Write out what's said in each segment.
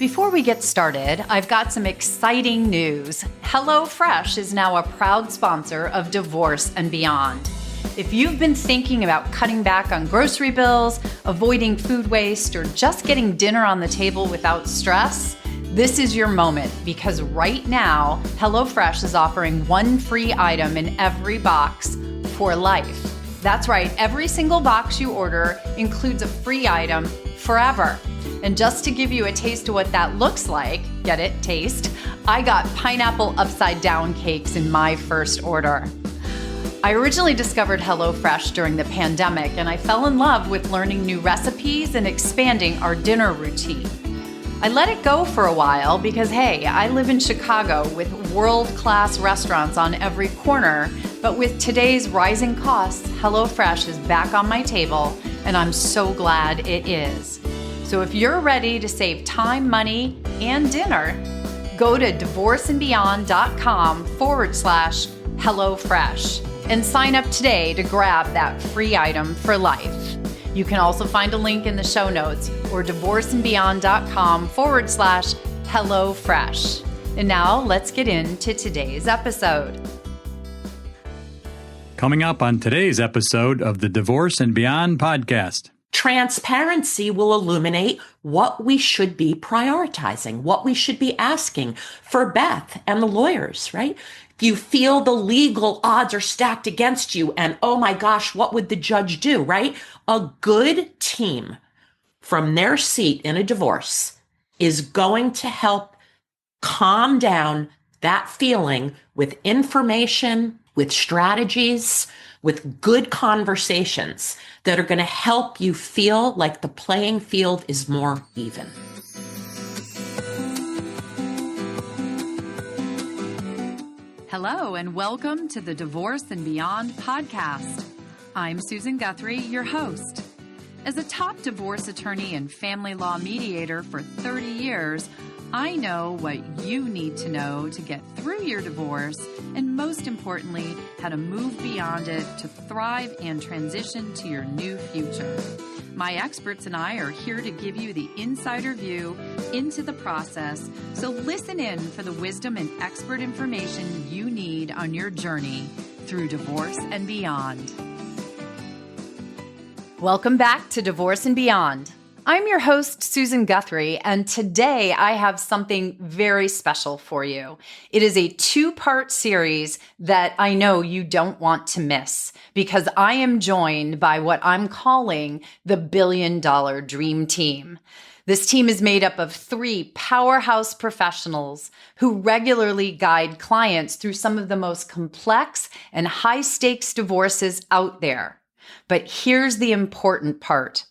Before we get started, I've got some exciting news. HelloFresh is now a proud sponsor of Divorce and Beyond. If you've been thinking about cutting back on grocery bills, avoiding food waste, or just getting dinner on the table without stress, this is your moment because right now, HelloFresh is offering one free item in every box for life. That's right, every single box you order includes a free item forever. And just to give you a taste of what that looks like, get it, taste, I got pineapple upside down cakes in my first order. I originally discovered HelloFresh during the pandemic, and I fell in love with learning new recipes and expanding our dinner routine. I let it go for a while because, hey, I live in Chicago with world-class restaurants on every corner, but with today's rising costs, HelloFresh is back on my table, and I'm so glad it is. So if you're ready to save time, money, and dinner, go to divorceandbeyond.com/HelloFresh and sign up today to grab that free item for life. You can also find a link in the show notes or divorceandbeyond.com/HelloFresh. And now let's get into today's episode. Coming up on today's episode of the Divorce and Beyond podcast. Transparency will illuminate what we should be prioritizing, what we should be asking for Beth and the lawyers, right? If you feel the legal odds are stacked against you and, oh my gosh, what would the judge do, right? A good team from their seat in a divorce is going to help calm down that feeling with information, with strategies, with good conversations that are going to help you feel like the playing field is more even. Hello, and welcome to the Divorce and Beyond podcast. I'm Susan Guthrie, your host. As a top divorce attorney and family law mediator for 30 years, I know what you need to know to get through your divorce, and most importantly, how to move beyond it to thrive and transition to your new future. My experts and I are here to give you the insider view into the process, so listen in for the wisdom and expert information you need on your journey through divorce and beyond. Welcome back to Divorce and Beyond. I'm your host, Susan Guthrie, and today I have something very special for you. It is a two-part series that I know you don't want to miss because I am joined by what I'm calling the $1 Billion Dream Team. This team is made up of 3 powerhouse professionals who regularly guide clients through some of the most complex and high-stakes divorces out there. But here's the important part.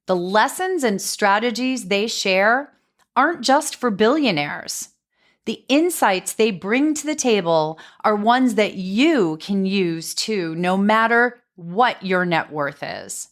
The lessons and strategies they share aren't just for billionaires. The insights they bring to the table are ones that you can use too, no matter what your net worth is.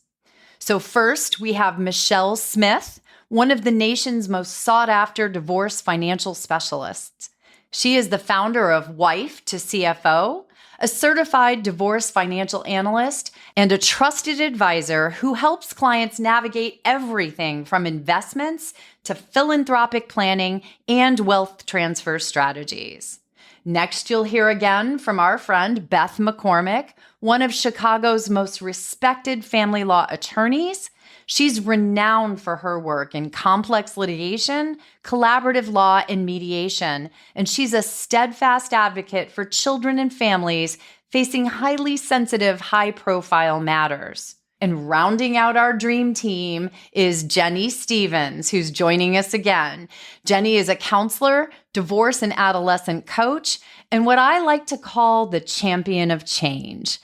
So first, we have Michelle Smith, one of the nation's most sought-after divorce financial specialists. She is the founder of Wife to CFO, a certified divorce financial analyst, and a trusted advisor who helps clients navigate everything from investments to philanthropic planning and wealth transfer strategies. Next, you'll hear again from our friend Beth McCormack, one of Chicago's most respected family law attorneys. She's renowned for her work in complex litigation, collaborative law, and mediation, and she's a steadfast advocate for children and families facing highly sensitive, high-profile matters. And rounding out our dream team is Jenny Stevens, who's joining us again. Jenny is a counselor, divorce and adolescent coach, and what I like to call the champion of change.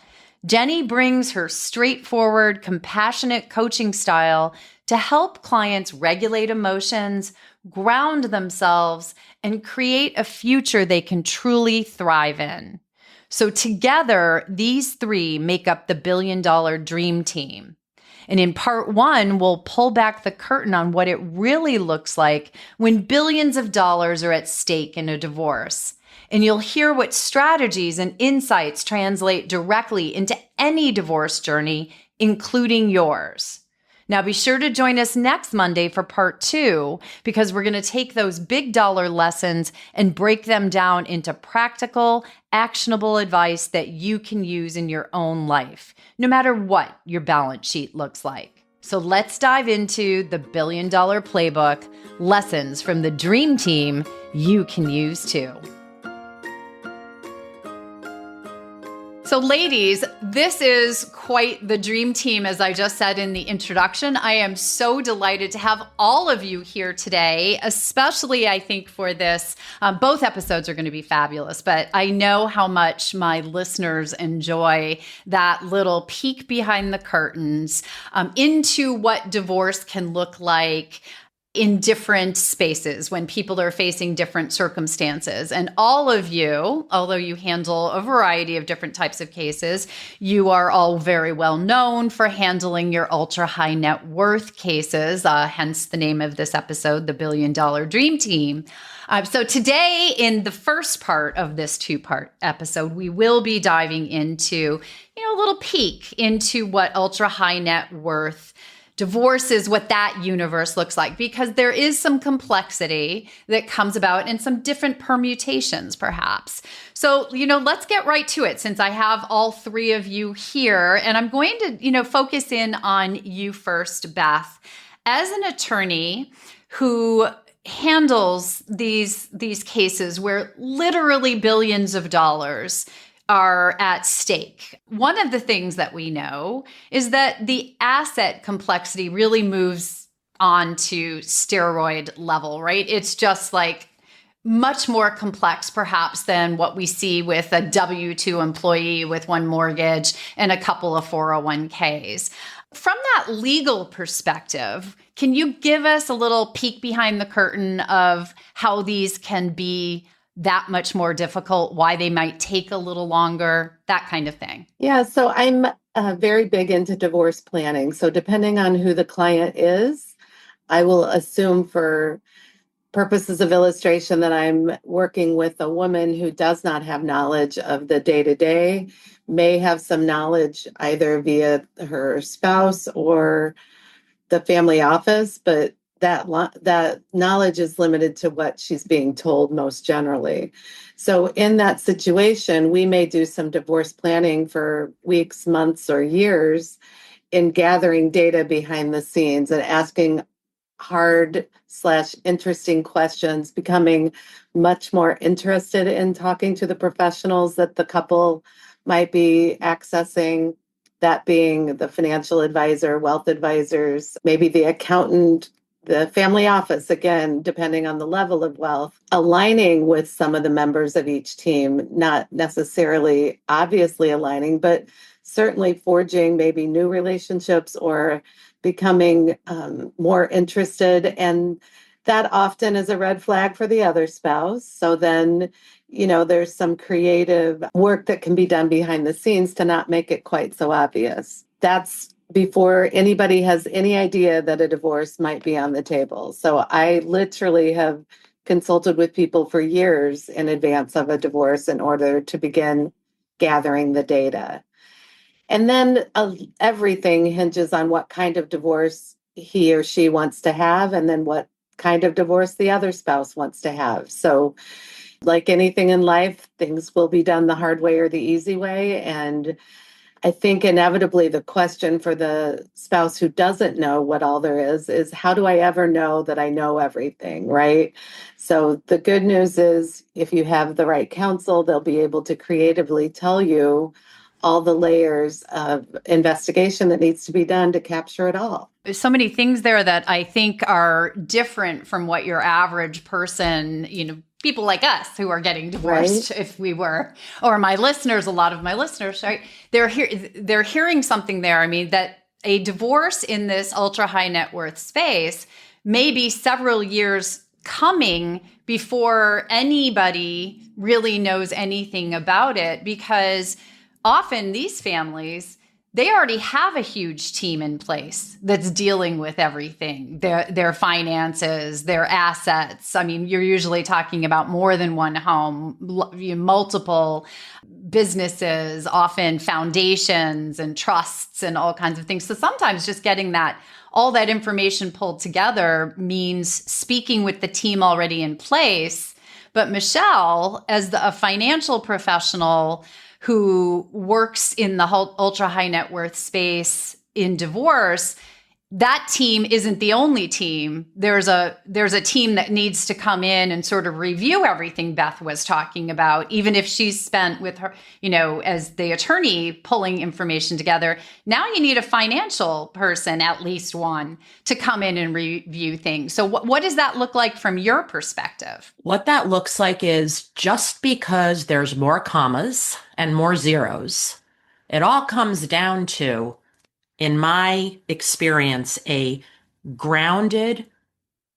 Jenny brings her straightforward, compassionate coaching style to help clients regulate emotions, ground themselves, and create a future they can truly thrive in. So together, these 3 make up the $1 Billion Dream Team. And in part 1, we'll pull back the curtain on what it really looks like when billions of dollars are at stake in a divorce. And you'll hear what strategies and insights translate directly into any divorce journey, including yours. Now be sure to join us next Monday for part 2, because we're going to take those big dollar lessons and break them down into practical, actionable advice that you can use in your own life, no matter what your balance sheet looks like. So let's dive into the $1 Billion Playbook, lessons from the dream team you can use too. So ladies, this is quite the dream team, as I just said in the introduction. I am so delighted to have all of you here today, especially I think for this. Both episodes are going to be fabulous, but I know how much my listeners enjoy that little peek behind the curtains into what divorce can look like in different spaces when people are facing different circumstances. And all of you, although you handle a variety of different types of cases, you are all very well known for handling your ultra high net worth cases, hence the name of this episode, the $1 Billion Dream Team. So today, in the first part of this 2-part episode, we will be diving into, a little peek into what ultra high net worth divorce is, what that universe looks like, because there is some complexity that comes about and some different permutations, perhaps. So, let's get right to it, since I have all 3 of you here, and I'm going to, focus in on you first, Beth. As an attorney who handles these cases where literally billions of dollars are at stake, one of the things that we know is that the asset complexity really moves on to steroid level, right? It's just like much more complex perhaps than what we see with a W-2 employee with one mortgage and a couple of 401ks. From that legal perspective, can you give us a little peek behind the curtain of how these can be that much more difficult, why they might take a little longer, that kind of thing? Yeah, so I'm very big into divorce planning. So depending on who the client is, I will assume for purposes of illustration that I'm working with a woman who does not have knowledge of the day-to-day, may have some knowledge either via her spouse or the family office, but that knowledge is limited to what she's being told most generally. So in that situation, we may do some divorce planning for weeks, months, or years in gathering data behind the scenes and asking hard/interesting questions, becoming much more interested in talking to the professionals that the couple might be accessing, that being the financial advisor, wealth advisors, maybe the accountant, the family office, again, depending on the level of wealth, aligning with some of the members of each team, not necessarily obviously aligning, but certainly forging maybe new relationships or becoming more interested. And that often is a red flag for the other spouse. So then, there's some creative work that can be done behind the scenes to not make it quite so obvious. That's before anybody has any idea that a divorce might be on the table. So I literally have consulted with people for years in advance of a divorce in order to begin gathering the data. And then everything hinges on what kind of divorce he or she wants to have, and then what kind of divorce the other spouse wants to have. So like anything in life, things will be done the hard way or the easy way. And I think inevitably the question for the spouse who doesn't know what all there is how do I ever know that I know everything, right? So the good news is if you have the right counsel, they'll be able to creatively tell you all the layers of investigation that needs to be done to capture it all. There's so many things there that I think are different from what your average person, people like us who are getting divorced, right? If we were, or my listeners, a lot of my listeners, right? They're hearing something there. I mean, that a divorce in this ultra high net worth space may be several years coming before anybody really knows anything about it, because often these families, they already have a huge team in place that's dealing with everything, their finances, their assets. I mean, you're usually talking about more than one home, multiple businesses, often foundations and trusts and all kinds of things. So sometimes just getting all that information pulled together means speaking with the team already in place. But Michelle, as a financial professional who works in the ultra high net worth space in divorce, that team isn't the only team. There's a team that needs to come in and sort of review everything Beth was talking about, even if she's spent with her, as the attorney pulling information together. Now you need a financial person, at least one, to come in and review things. So what does that look like from your perspective? What that looks like is just because there's more commas and more zeros, it all comes down to, in my experience, a grounded,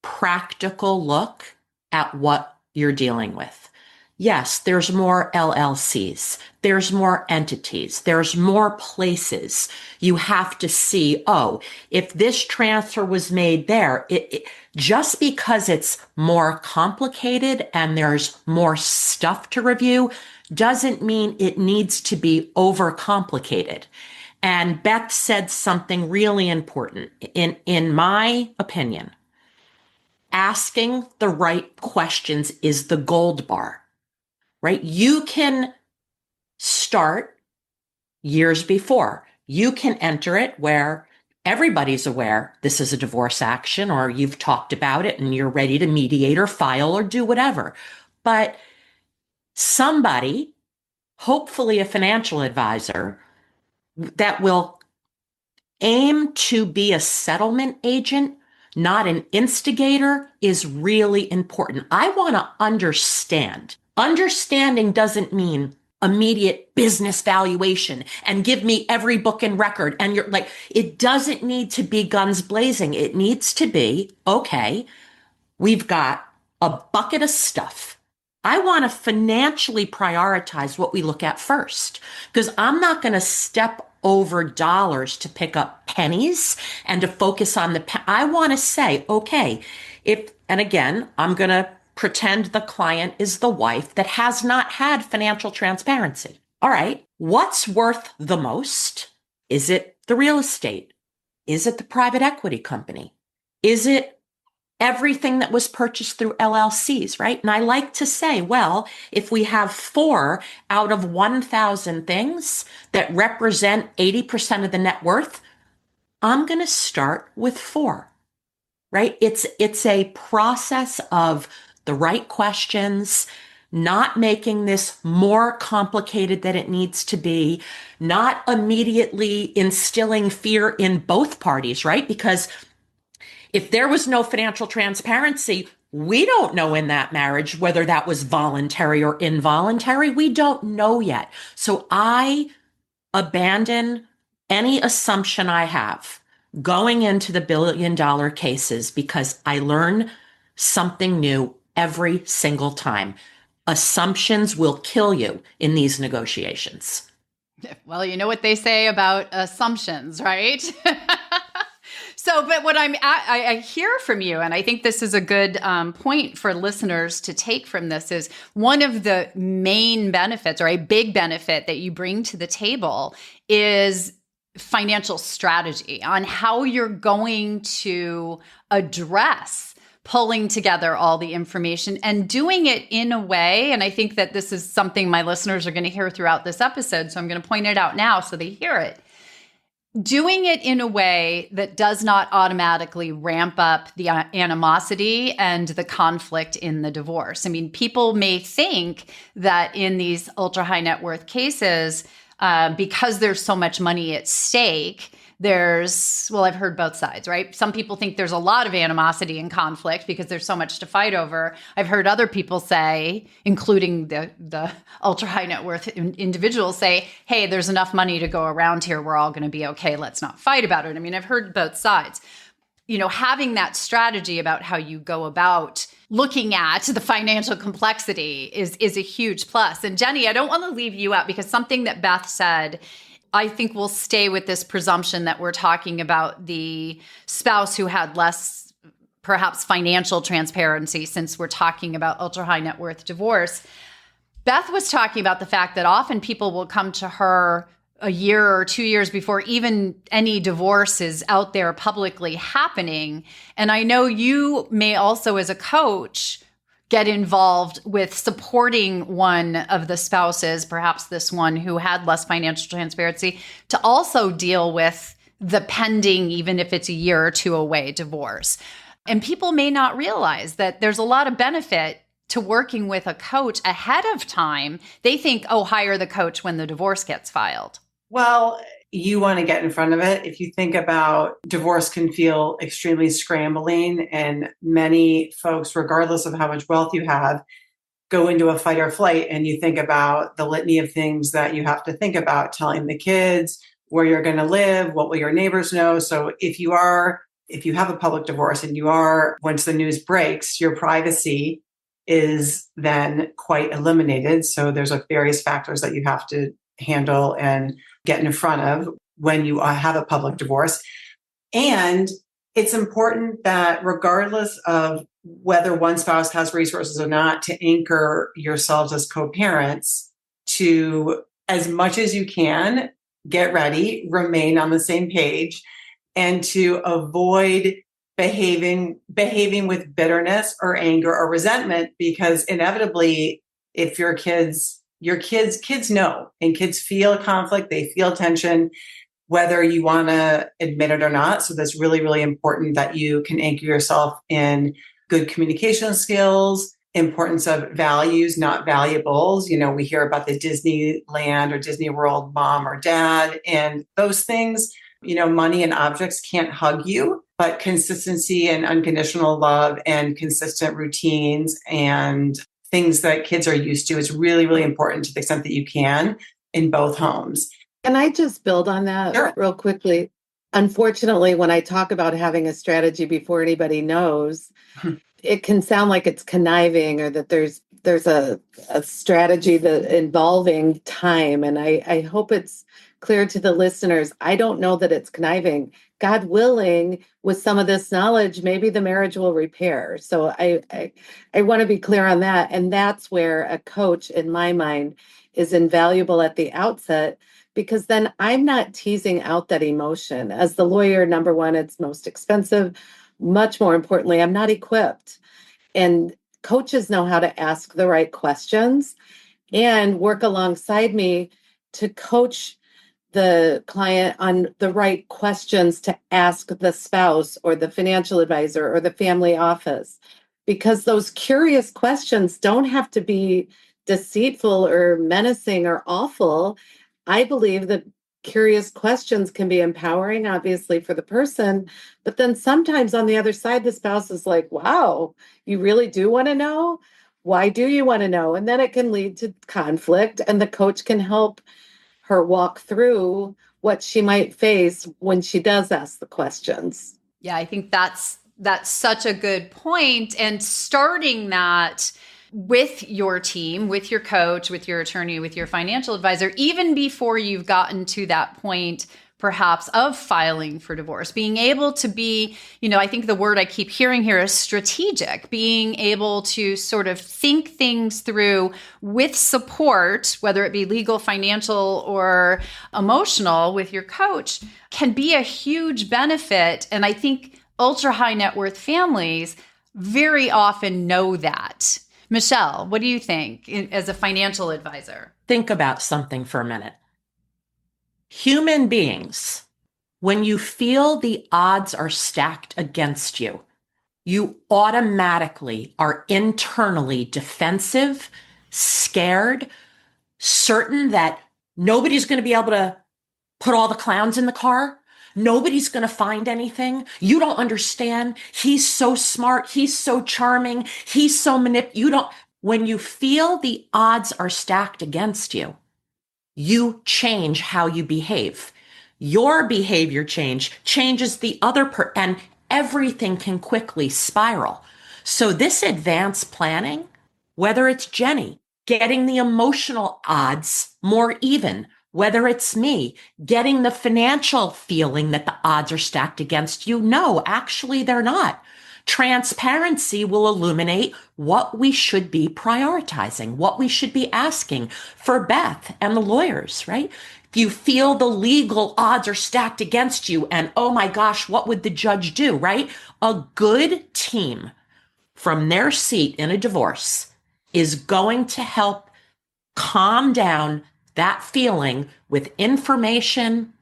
practical look at what you're dealing with. Yes, there's more LLCs, there's more entities, there's more places. You have to see, if this transfer was made there, just because it's more complicated and there's more stuff to review doesn't mean it needs to be overcomplicated. And Beth said something really important. In my opinion, asking the right questions is the gold bar, right? You can start years before. You can enter it where everybody's aware this is a divorce action, or you've talked about it and you're ready to mediate or file or do whatever. But somebody, hopefully a financial advisor, that will aim to be a settlement agent, not an instigator, is really important. I want to understand. Understanding doesn't mean immediate business valuation and give me every book and record. And you're like, it doesn't need to be guns blazing. It needs to be, okay, we've got a bucket of stuff. I want to financially prioritize what we look at first, because I'm not going to step over dollars to pick up pennies and to focus on I want to say, okay, and again, I'm going to pretend the client is the wife that has not had financial transparency. All right, what's worth the most? Is it the real estate? Is it the private equity company? Is it everything that was purchased through LLCs, right? And I like to say, well, if we have 4 out of 1,000 things that represent 80% of the net worth, I'm going to start with 4, right? It's a process of the right questions, not making this more complicated than it needs to be, not immediately instilling fear in both parties, right? Because if there was no financial transparency, we don't know in that marriage whether that was voluntary or involuntary. We don't know yet. So I abandon any assumption I have going into the billion-dollar cases, because I learn something new every single time. Assumptions will kill you in these negotiations. Well, you know what they say about assumptions, right? So, but what I hear from you, and I think this is a good point for listeners to take from this, is one of the main benefits, or a big benefit that you bring to the table, is financial strategy on how you're going to address pulling together all the information and doing it in a way. And I think that this is something my listeners are going to hear throughout this episode. So I'm going to point it out now so they hear it. Doing it in a way that does not automatically ramp up the animosity and the conflict in the divorce. I mean, people may think that in these ultra high net worth cases, because there's so much money at stake, I've heard both sides, right? Some people think there's a lot of animosity and conflict because there's so much to fight over. I've heard other people say, including the ultra high net worth individuals, say, hey, there's enough money to go around here. We're all going to be okay. Let's not fight about it. I mean, I've heard both sides. Having that strategy about how you go about looking at the financial complexity is a huge plus. And Jenny, I don't want to leave you out, because something that Beth said I think we'll stay with this presumption that we're talking about the spouse who had less, perhaps, financial transparency, since we're talking about ultra high net worth divorce. Beth was talking about the fact that often people will come to her a year or 2 years before even any divorce is out there publicly happening. And I know you may also, as a coach, get involved with supporting one of the spouses, perhaps this one who had less financial transparency, to also deal with the pending, even if it's a year or two away, divorce. And people may not realize that there's a lot of benefit to working with a coach ahead of time. They think, oh, hire the coach when the divorce gets filed. Well, you want to get in front of it. If you think about divorce can feel extremely scrambling, and many folks, regardless of how much wealth you have, go into a fight or flight, and you think about the litany of things that you have to think about, telling the kids where you're going to live, what will your neighbors know. So if you have a public divorce and once the news breaks, your privacy is then quite eliminated. So there's various factors that you have to handle and get in front of when you have a public divorce. And it's important that regardless of whether one spouse has resources or not, to anchor yourselves as co-parents to, as much as you can, get ready, remain on the same page, and to avoid behaving with bitterness or anger or resentment, because inevitably, if your kids know, and kids feel conflict, they feel tension, whether you want to admit it or not. So that's really, really important that you can anchor yourself in good communication skills, importance of values, not valuables. We hear about the Disneyland or Disney World mom or dad, and those things, money and objects can't hug you, but consistency and unconditional love and consistent routines and things that kids are used to is really, really important to the extent that you can in both homes. Can I just build on that Sure. real quickly? Unfortunately, when I talk about having a strategy before anybody knows, it can sound like it's conniving, or that there's a strategy that involving time. And I hope it's clear to the listeners. I don't know that it's conniving. God willing, with some of this knowledge, maybe the marriage will repair. So I want to be clear on that. And that's where a coach, in my mind, is invaluable at the outset, because then I'm not teasing out that emotion. As the lawyer, number one, it's most expensive. Much more importantly, I'm not equipped. And coaches know how to ask the right questions and work alongside me to coach the client on the right questions to ask the spouse or the financial advisor or the family office. Because those curious questions don't have to be deceitful or menacing or awful. I believe that curious questions can be empowering, obviously, for the person. But then sometimes on the other side, the spouse is like, wow, you really do want to know? Why do you want to know? And then it can lead to conflict, and the coach can help her walk through what she might face when she does ask the questions. Yeah, I think that's such a good point. And starting that with your team, with your coach, with your attorney, with your financial advisor, even before you've gotten to that point, perhaps, of filing for divorce, being able to be, I think the word I keep hearing here is strategic, being able to sort of think things through with support, whether it be legal, financial, or emotional, with your coach, can be a huge benefit. And I think ultra high net worth families very often know that. Michelle, what do you think as a financial advisor? Think about something for a minute. Human beings, when you feel the odds are stacked against you, you automatically are internally defensive, scared, certain that nobody's going to be able to put all the clowns in the car. Nobody's going to find anything. You don't understand. He's so smart. He's so charming. He's so When you feel the odds are stacked against you, you change how you behave. Your behavior changes the other and everything can quickly spiral. So this advanced planning, whether it's Jenny, getting the emotional odds more even, Whether it's me getting the financial feeling that the odds are stacked against you. No, actually, they're not. Transparency will illuminate what we should be prioritizing, what we should be asking for Beth and the lawyers, right? If you feel the legal odds are stacked against you and, oh my gosh, what would the judge do, right? A good team from their seat in a divorce is going to help calm down that feeling with information,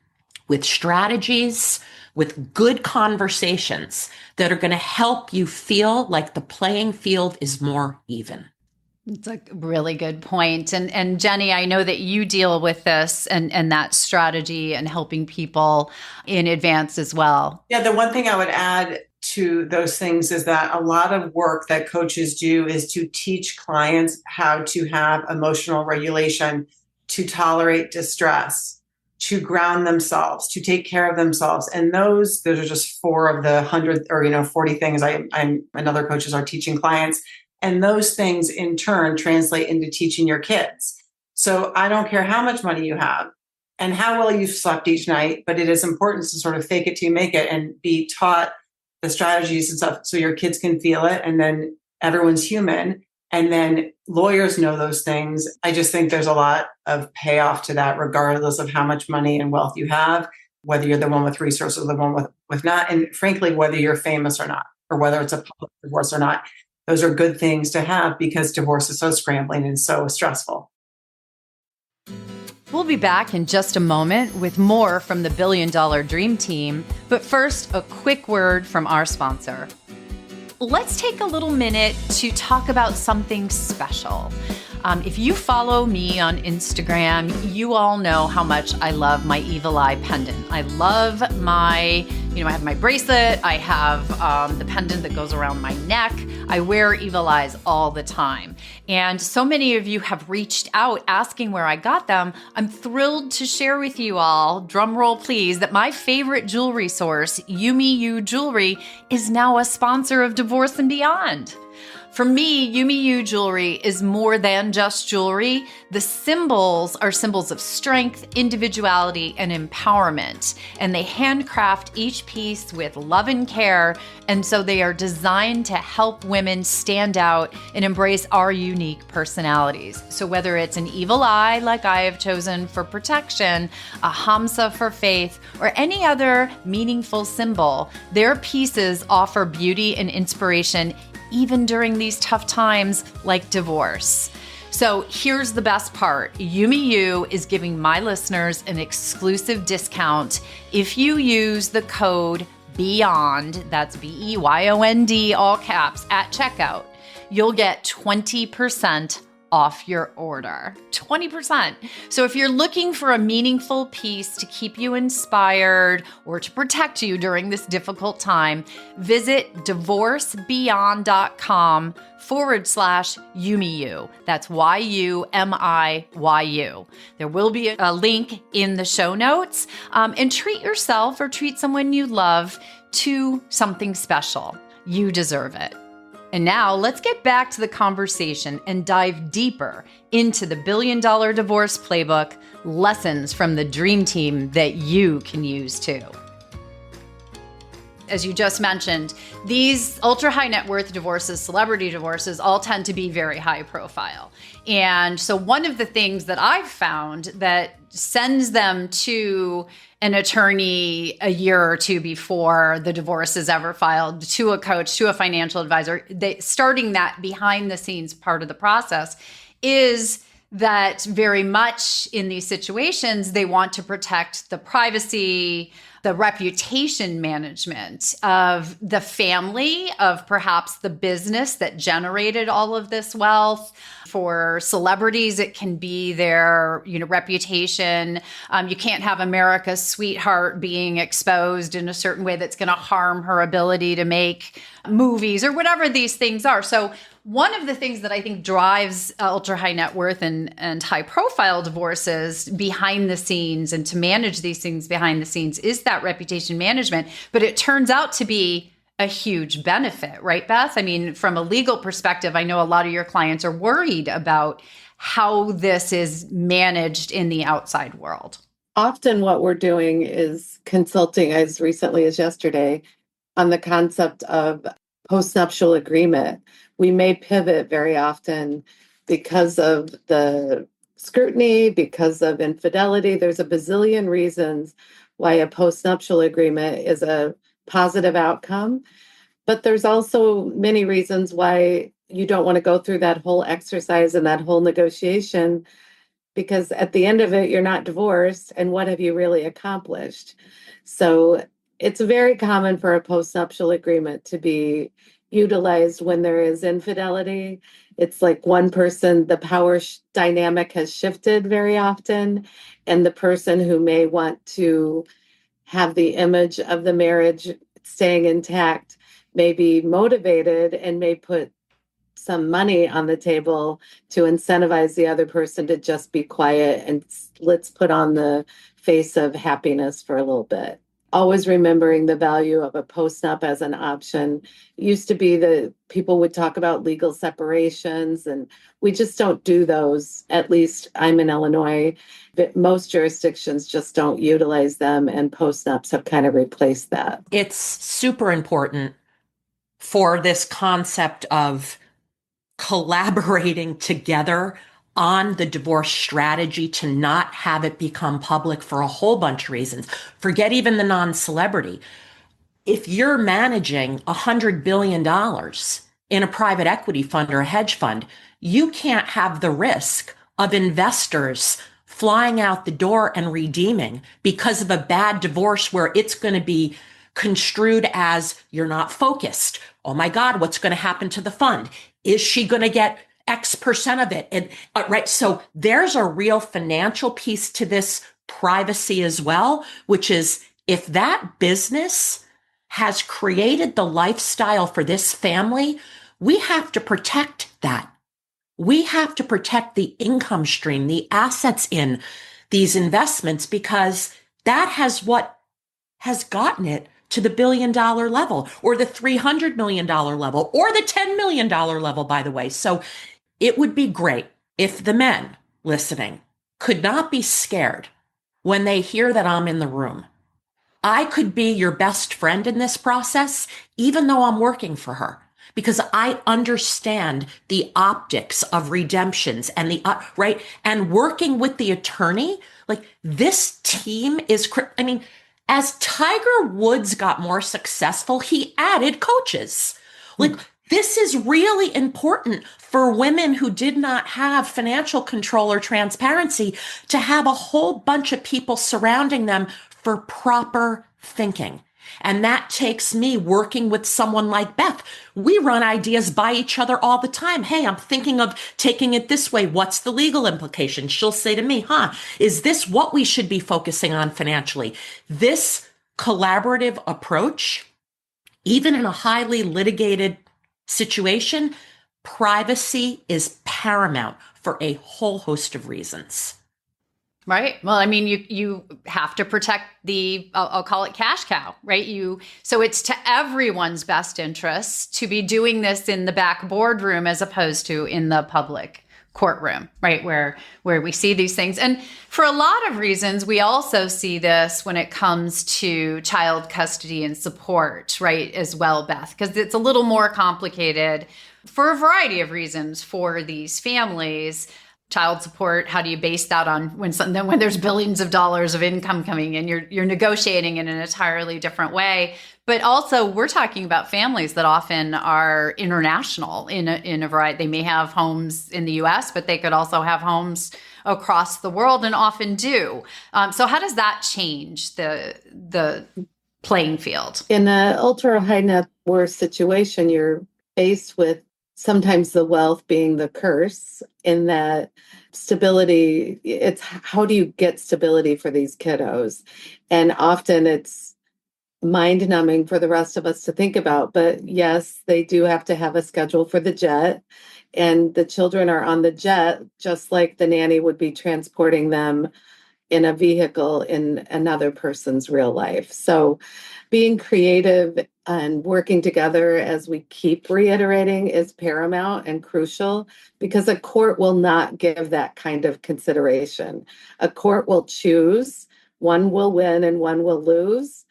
with strategies, with good conversations that are going to help you feel like the playing field is more even. It's a really good point. And Jenny, I know that you deal with this and that strategy and helping people in advance as well. Yeah, the one thing I would add to those things is that a lot of work that coaches do is to teach clients how to have emotional regulation, to tolerate distress, to ground themselves, to take care of themselves. And those are just 4 of the 100 or 40 things I'm and other coaches are teaching clients. And those things in turn translate into teaching your kids. So I don't care how much money you have and how well you've slept each night, but it is important to sort of fake it till you make it and be taught the strategies and stuff so your kids can feel it. And then everyone's human. And then lawyers know those things. I just think there's a lot of payoff to that, regardless of how much money and wealth you have, whether you're the one with resources or the one with not. And frankly, whether you're famous or not, or whether it's a public divorce or not, those are good things to have because divorce is so scrambling and so stressful. We'll be back in just a moment with more from the $1 Billion Dream Team. But first, a quick word from our sponsor. Let's take a little minute to talk about something special. If you follow me on Instagram, you all know how much I love my evil eye pendant. I love I have my bracelet. I have the pendant that goes around my neck. I wear evil eyes all the time. And so many of you have reached out asking where I got them. I'm thrilled to share with you all, drum roll please, that my favorite jewelry source, Yumi You Jewelry, is now a sponsor of Divorce and Beyond. For me, Yumi You Jewelry is more than just jewelry. The symbols are symbols of strength, individuality, and empowerment. And they handcraft each piece with love and care. And so they are designed to help women stand out and embrace our unique personalities. So whether it's an evil eye like I have chosen for protection, a hamsa for faith, or any other meaningful symbol, their pieces offer beauty and inspiration even during these tough times like divorce. So here's the best part. Yumi You is giving my listeners an exclusive discount if you use the code BEYOND, that's BEYOND, all caps, at checkout. You'll get 20% off your order. 20%. So if you're looking for a meaningful piece to keep you inspired or to protect you during this difficult time, visit divorcebeyond.com/YumiYu. That's YUMIYU. There will be a link in the show notes. And treat yourself or treat someone you love to something special. You deserve it. And now let's get back to the conversation and dive deeper into the $1 Billion Divorce Playbook, lessons from the Dream Team that you can use too. As you just mentioned, these ultra high net worth divorces, celebrity divorces, all tend to be very high profile. And so one of the things that I've found that sends them to an attorney a year or two before the divorce is ever filed, to a coach, to a financial advisor, starting that behind the scenes part of the process, is that very much in these situations, they want to protect the privacy, the reputation management of the family, of perhaps the business that generated all of this wealth. For celebrities, it can be their, reputation. You can't have America's sweetheart being exposed in a certain way that's going to harm her ability to make movies or whatever these things are. So one of the things that I think drives ultra high net worth and high profile divorces behind the scenes and to manage these things behind the scenes is that reputation management. But it turns out to be a huge benefit, right, Beth? I mean, from a legal perspective, I know a lot of your clients are worried about how this is managed in the outside world. Often what we're doing is consulting as recently as yesterday on the concept of postnuptial agreement. We may pivot very often because of the scrutiny, because of infidelity. There's a bazillion reasons why a postnuptial agreement is a positive outcome. But there's also many reasons why you don't want to go through that whole exercise and that whole negotiation, because at the end of it, you're not divorced. And what have you really accomplished? So it's very common for a postnuptial agreement to be utilized when there is infidelity. It's like one person, the power dynamic has shifted very often, and the person who may want to have the image of the marriage staying intact may be motivated and may put some money on the table to incentivize the other person to just be quiet and let's put on the face of happiness for a little bit. Always remembering the value of a postnup as an option. It used to be that people would talk about legal separations, and we just don't do those. At least I'm in Illinois, but most jurisdictions just don't utilize them, and postnups have kind of replaced that. It's super important for this concept of collaborating together on the divorce strategy to not have it become public for a whole bunch of reasons. Forget even the non-celebrity. If you're managing $100 billion in a private equity fund or a hedge fund, you can't have the risk of investors flying out the door and redeeming because of a bad divorce where it's going to be construed as you're not focused. Oh my God, what's going to happen to the fund? Is she going to get X percent of it? And right. So there's a real financial piece to this privacy as well, which is if that business has created the lifestyle for this family, we have to protect that. We have to protect the income stream, the assets in these investments, because that has what has gotten it to the $1 billion level or the $300 million level or the $10 million level, by the way. So it would be great if the men listening could not be scared when they hear that I'm in the room. I could be your best friend in this process, even though I'm working for her, because I understand the optics of redemptions and right. And working with the attorney, like this team is, I mean, as Tiger Woods got more successful, he added coaches. Like this is really important for women who did not have financial control or transparency to have a whole bunch of people surrounding them for proper thinking. And that takes me working with someone like Beth. We run ideas by each other all the time. Hey, I'm thinking of taking it this way. What's the legal implication? She'll say to me, is this what we should be focusing on financially? This collaborative approach, even in a highly litigated situation, privacy is paramount for a whole host of reasons. Right. Well, I mean, you have to protect the, I'll call it cash cow, right? So it's to everyone's best interest to be doing this in the back boardroom as opposed to in the public courtroom, right? Where we see these things. And for a lot of reasons, we also see this when it comes to child custody and support, right? As well, Beth, because it's a little more complicated for a variety of reasons for these families. Child support, how do you base that on when there's billions of dollars of income coming in, you're negotiating in an entirely different way. But also we're talking about families that often are international in a variety. They may have homes in the US, but they could also have homes across the world and often do. So how does that change the playing field? In an ultra high net worth situation, you're faced with sometimes the wealth being the curse, in that stability, it's how do you get stability for these kiddos? And often it's mind numbing for the rest of us to think about. But yes, they do have to have a schedule for the jet, and the children are on the jet, just like the nanny would be transporting them in a vehicle in another person's real life. So being creative and working together, as we keep reiterating, is paramount and crucial, because a court will not give that kind of consideration. A court will choose, one will win and one will lose,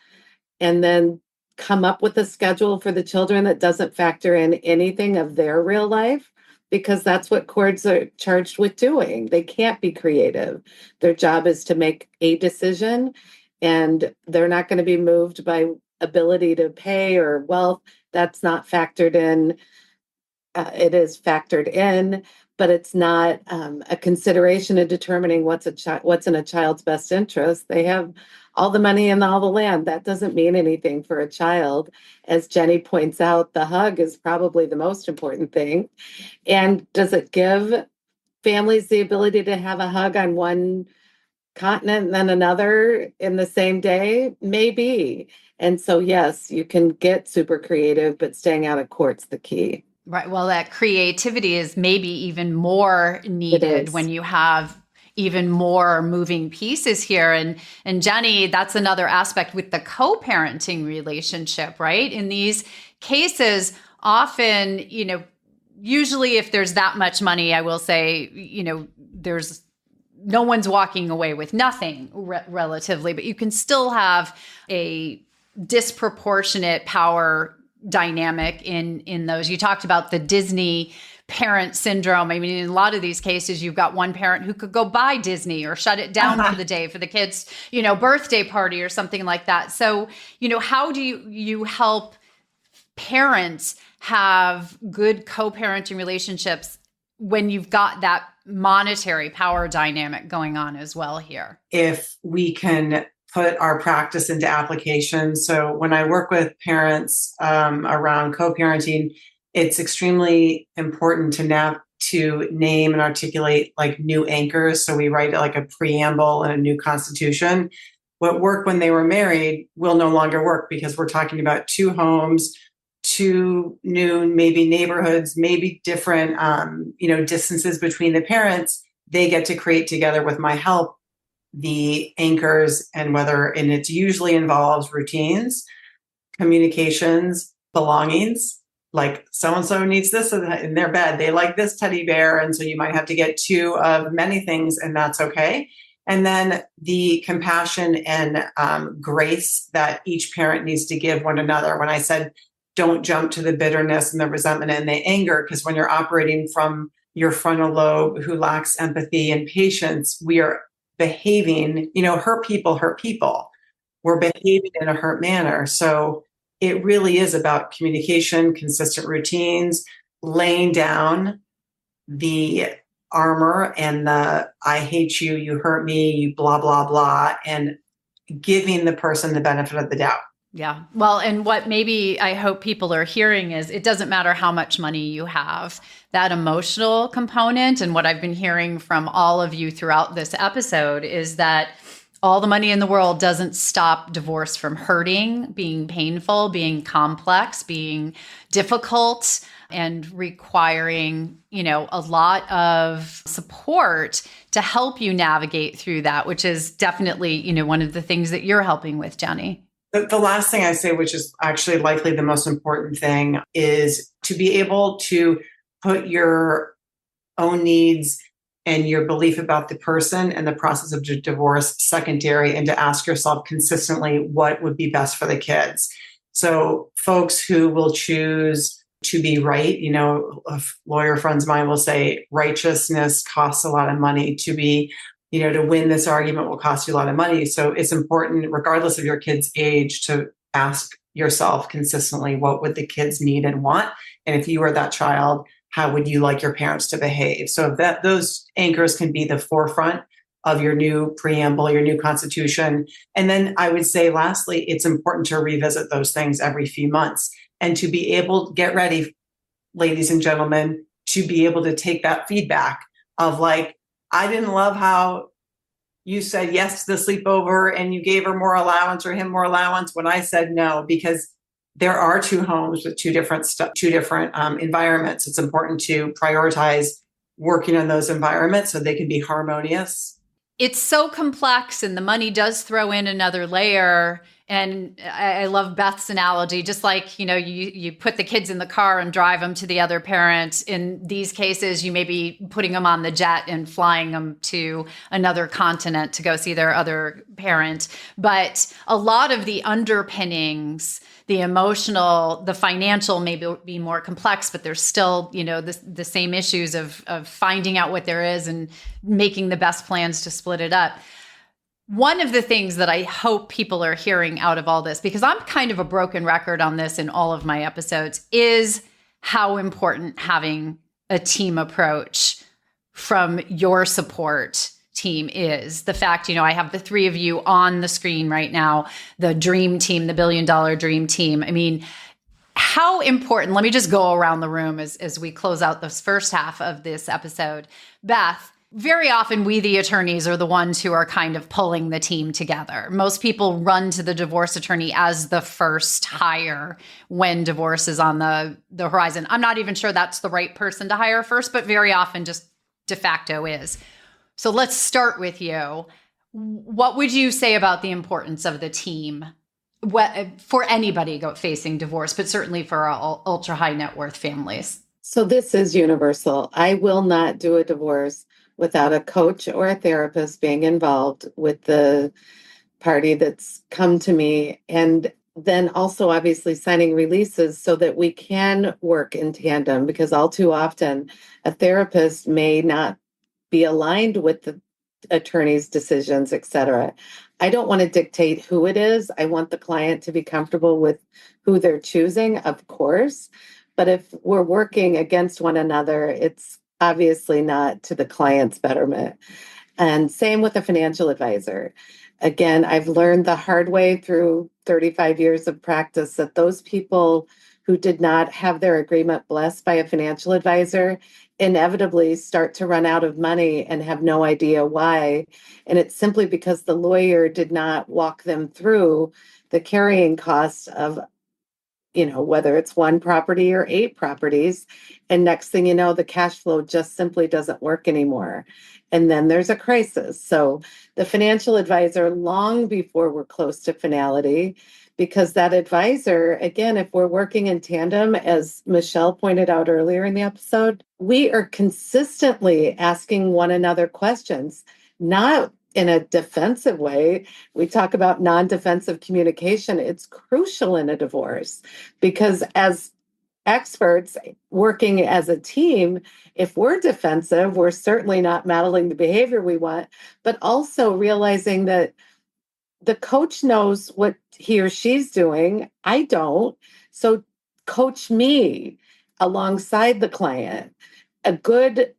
and then come up with a schedule for the children that doesn't factor in anything of their real life, because that's what courts are charged with doing. They can't be creative. Their job is to make a decision, and they're not going to be moved by ability to pay or wealth. That's not factored in. It is factored in, but it's not a consideration in determining what's in a child's best interest. They have all the money and all the land. That doesn't mean anything for a child. As Jenny points out, the hug is probably the most important thing. And does it give families the ability to have a hug on one continent and then another in the same day? Maybe. And so, yes, you can get super creative, but staying out of court's the key. Right. Well, that creativity is maybe even more needed when you have even more moving pieces here. And Jenny, that's another aspect with the co-parenting relationship, right? In these cases, often, usually if there's that much money, I will say, there's no one's walking away with nothing relatively, but you can still have a disproportionate power dynamic in those. You talked about the Disney parent syndrome. I mean, in a lot of these cases, you've got one parent who could go buy Disney or shut it down for the day for the kids, birthday party or something like that. So, how do you help parents have good co-parenting relationships when you've got that monetary power dynamic going on as well here? If we can put our practice into application. So when I work with parents around co-parenting, it's extremely important to name and articulate like new anchors. So we write like a preamble and a new constitution. What worked when they were married will no longer work, because we're talking about two homes, two new maybe neighborhoods, maybe different distances between the parents. They get to create together with my help the anchors, and it usually involves routines, communications, belongings. Like so-and-so needs this in their bed. They like this teddy bear. And so you might have to get two of many things, and that's okay. And then the compassion and grace that each parent needs to give one another. When I said, don't jump to the bitterness and the resentment and the anger, because when you're operating from your frontal lobe who lacks empathy and patience, we are behaving, hurt people. We're behaving in a hurt manner. So it really is about communication, consistent routines, laying down the armor and the I hate you, you hurt me, you blah, blah, blah, and giving the person the benefit of the doubt. Yeah. Well, and what maybe I hope people are hearing is it doesn't matter how much money you have, that emotional component. And what I've been hearing from all of you throughout this episode is that all the money in the world doesn't stop divorce from hurting, being painful, being complex, being difficult, and requiring, a lot of support to help you navigate through that, which is definitely, one of the things that you're helping with, Jenny. The last thing I say, which is actually likely the most important thing, is to be able to put your own needs and your belief about the person and the process of divorce secondary, and to ask yourself consistently what would be best for the kids. So folks who will choose to be right, lawyer friends of mine will say righteousness costs a lot of money. To win this argument will cost you a lot of money. So it's important, regardless of your kid's age, to ask yourself consistently, what would the kids need and want? And if you were that child, how would you like your parents to behave? So those anchors can be the forefront of your new preamble, your new constitution. And then I would say, lastly, it's important to revisit those things every few months, and to be able to get ready, ladies and gentlemen, to be able to take that feedback of like, I didn't love how you said yes to the sleepover and you gave her more allowance or him more allowance when I said no, because there are two homes with two different environments. It's important to prioritize working on those environments so they can be harmonious. it's so complex, and the money does throw in another layer. And I love Beth's analogy, just like, you put the kids in the car and drive them to the other parent. In these cases, you may be putting them on the jet and flying them to another continent to go see their other parent. But a lot of the underpinnings, the emotional, the financial may be more complex, but there's still, the same issues of finding out what there is and making the best plans to split it up. One of the things that I hope people are hearing out of all this, because I'm kind of a broken record on this in all of my episodes, is how important having a team approach from your support team is. The fact, I have the three of you on the screen right now, the dream team, the $1 billion dream team. I mean, how important, let me just go around the room as we close out this first half of this episode. Beth, very often we, the attorneys, are the ones who are kind of pulling the team together. Most people run to the divorce attorney as the first hire when divorce is on the horizon. I'm not even sure that's the right person to hire first, but very often just de facto is. So let's start with you. What would you say about the importance of the team for anybody facing divorce, but certainly for our ultra high net worth families? So this is universal. I will not do a divorce without a coach or a therapist being involved with the party that's come to me. And then also obviously signing releases so that we can work in tandem, because all too often a therapist may not be aligned with the attorney's decisions, et cetera. I don't want to dictate who it is. I want the client to be comfortable with who they're choosing, of course. But if we're working against one another, it's obviously not to the client's betterment. And same with a financial advisor. Again, I've learned the hard way through 35 years of practice that those people who did not have their agreement blessed by a financial advisor inevitably start to run out of money and have no idea why. And it's simply because the lawyer did not walk them through the carrying costs of whether it's one property or 8 properties. And next thing you know, the cash flow just simply doesn't work anymore. And then there's a crisis. So the financial advisor, long before we're close to finality, because that advisor, again, if we're working in tandem, as Michelle pointed out earlier in the episode, we are consistently asking one another questions, not in a defensive way. We talk about non-defensive communication. It's crucial in a divorce because as experts working as a team, if we're defensive, we're certainly not modeling the behavior we want, but also realizing that the coach knows what he or she's doing. I don't. So coach me alongside the client. A good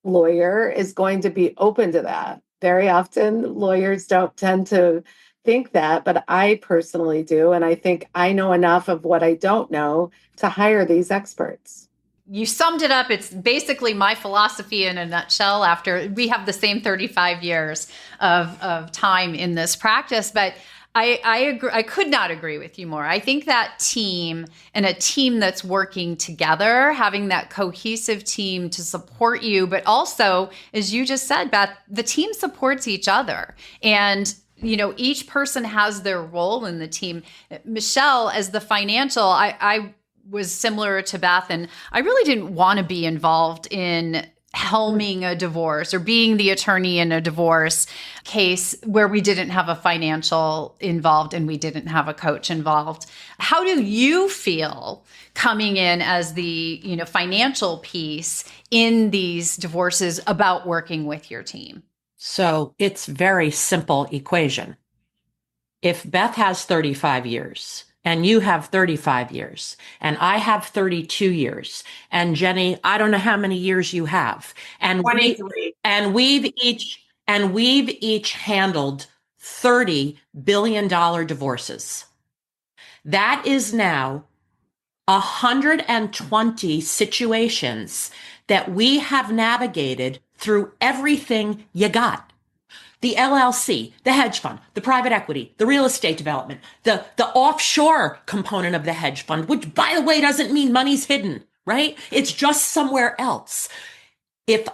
lawyer is going to be open to that. Very often lawyers don't tend to think that, but I personally do. And I think I know enough of what I don't know to hire these experts. You summed it up. It's basically my philosophy in a nutshell. After we have the same 35 years of time in this practice, but I agree. I could not agree with you more. I think that team and a team that's working together, having that cohesive team to support you, but also, as you just said, Beth, the team supports each other. And each person has their role in the team. Michelle, as the financial, I was similar to Beth, and I really didn't want to be involved in helming a divorce or being the attorney in a divorce case where we didn't have a financial involved and we didn't have a coach involved. How do you feel coming in as the, financial piece in these divorces about working with your team? So it's very simple equation. If Beth has 35 years and you have 35 years, and I have 32 years, and Jenny, I don't know how many years you have, and 23. We've each handled $30 billion divorces. That is now 120 situations that we have navigated through everything you got. The LLC, the hedge fund, the private equity, the real estate development, the offshore component of the hedge fund, which, by the way, doesn't mean money's hidden, right? It's just somewhere else. If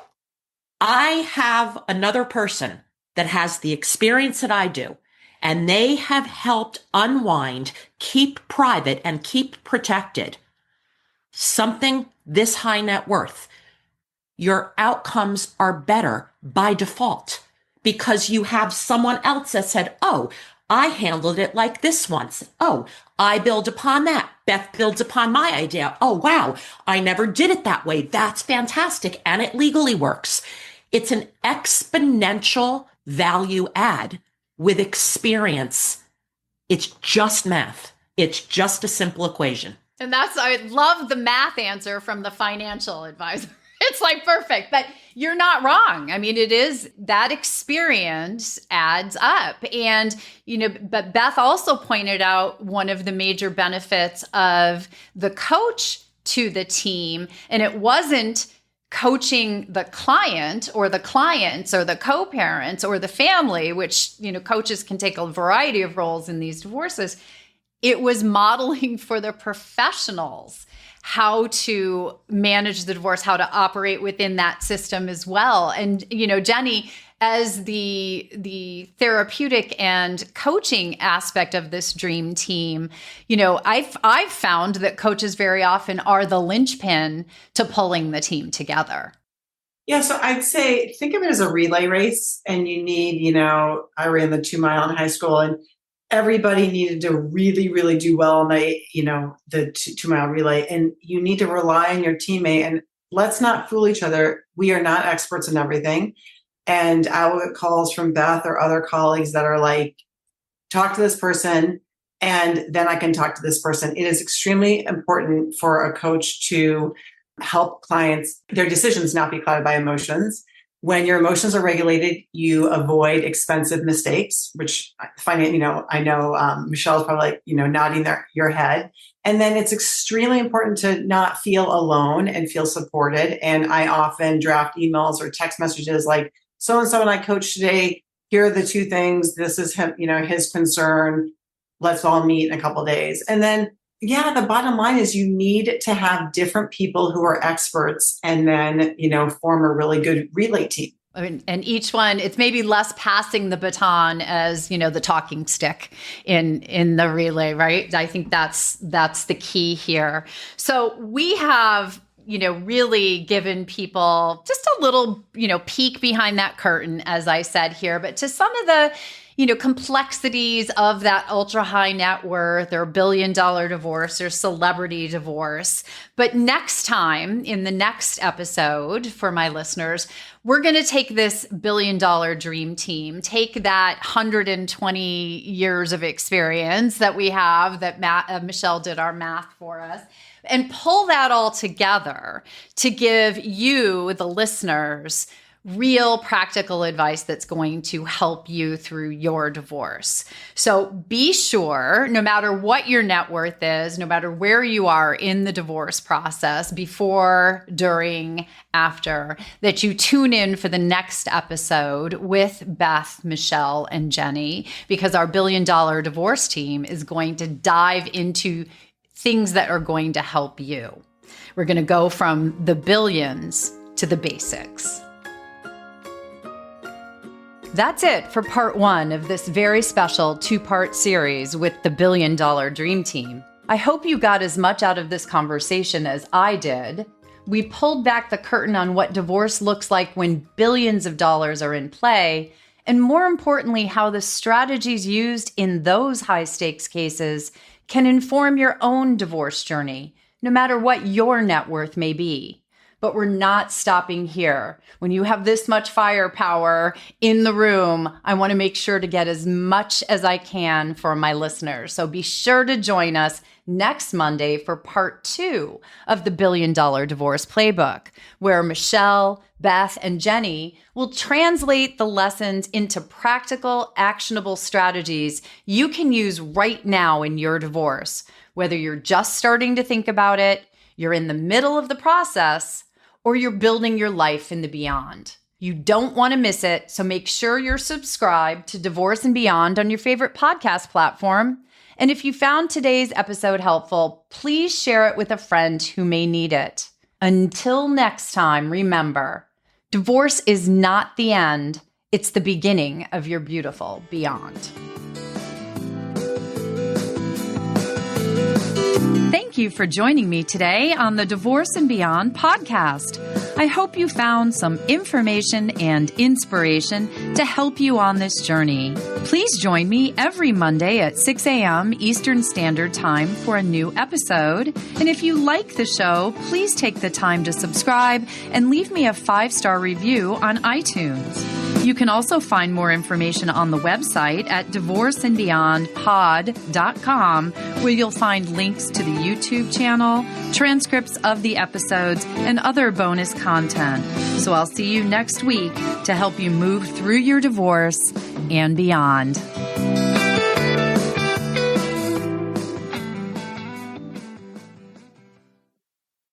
I have another person that has the experience that I do, and they have helped unwind, keep private, and keep protected something this high net worth, your outcomes are better by default because you have someone else that said, oh, I handled it like this once. Oh, I build upon that. Beth builds upon my idea. Oh, wow. I never did it that way. That's fantastic. And it legally works. It's an exponential value add with experience. It's just math. It's just a simple equation. And I love the math answer from the financial advisor. It's like perfect, but you're not wrong. I mean, it is that experience adds up. And, but Beth also pointed out one of the major benefits of the coach to the team. And it wasn't coaching the client or the clients or the co-parents or the family, which, coaches can take a variety of roles in these divorces. It was modeling for the professionals how to manage the divorce, how to operate within that system as well. And, Jenny, as the therapeutic and coaching aspect of this dream team, I've found that coaches very often are the linchpin to pulling the team together. Yeah, so I'd say think of it as a relay race, and you need, I ran the 2 mile in high school, and everybody needed to really, really do well on the 2 mile relay, and you need to rely on your teammate. And let's not fool each other. We are not experts in everything. And I will get calls from Beth or other colleagues that are like, talk to this person, and then I can talk to this person. It is extremely important for a coach to help clients, their decisions not be clouded by emotions. When your emotions are regulated, you avoid expensive mistakes, which I know Michelle's probably like, nodding your head. And then it's extremely important to not feel alone and feel supported. And I often draft emails or text messages like, so-and-so and I coached today. Here are the 2 things. This is him, his concern. Let's all meet in a couple of days. And then, the bottom line is you need to have different people who are experts and then, form a really good relay team. I mean, and each one, it's maybe less passing the baton as, the talking stick in the relay, right? I think that's the key here. So we have, really given people just a little, peek behind that curtain, as I said here, but to some of the, complexities of that ultra high net worth or $1 billion divorce or celebrity divorce. But next time, in the next episode for my listeners, we're going to take this $1 billion dream team, take that 120 years of experience that we have, that Michelle did our math for us, and pull that all together to give you, the listeners, real practical advice that's going to help you through your divorce. So be sure, no matter what your net worth is, no matter where you are in the divorce process, before, during, after, that you tune in for the next episode with Beth, Michelle, and Jenny, because our $1 billion divorce team is going to dive into things that are going to help you. We're going to go from the billions to the basics. That's it for part 1 of this very special 2-part series with the $1 billion dream team. I hope you got as much out of this conversation as I did. We pulled back the curtain on what divorce looks like when billions of dollars are in play, and more importantly, how the strategies used in those high-stakes cases can inform your own divorce journey, no matter what your net worth may be. But we're not stopping here. When you have this much firepower in the room, I want to make sure to get as much as I can for my listeners. So be sure to join us next Monday for part 2 of the $1 Billion Divorce Playbook, where Michelle, Beth, and Jenny will translate the lessons into practical, actionable strategies you can use right now in your divorce, whether you're just starting to think about it, you're in the middle of the process, or you're building your life in the beyond. You don't want to miss it, so make sure you're subscribed to Divorce and Beyond on your favorite podcast platform. And if you found today's episode helpful, please share it with a friend who may need it. Until next time, remember, divorce is not the end, It's the beginning of your beautiful beyond. Thank you for joining me today on the Divorce and Beyond podcast. I hope you found some information and inspiration to help you on this journey. Please join me every Monday at 6 a.m. Eastern Standard Time for a new episode. And if you like the show, please take the time to subscribe and leave me a 5-star review on iTunes. You can also find more information on the website at divorceandbeyondpod.com, where you'll find links to the YouTube channel, transcripts of the episodes, and other bonus content. So I'll see you next week to help you move through your divorce and beyond.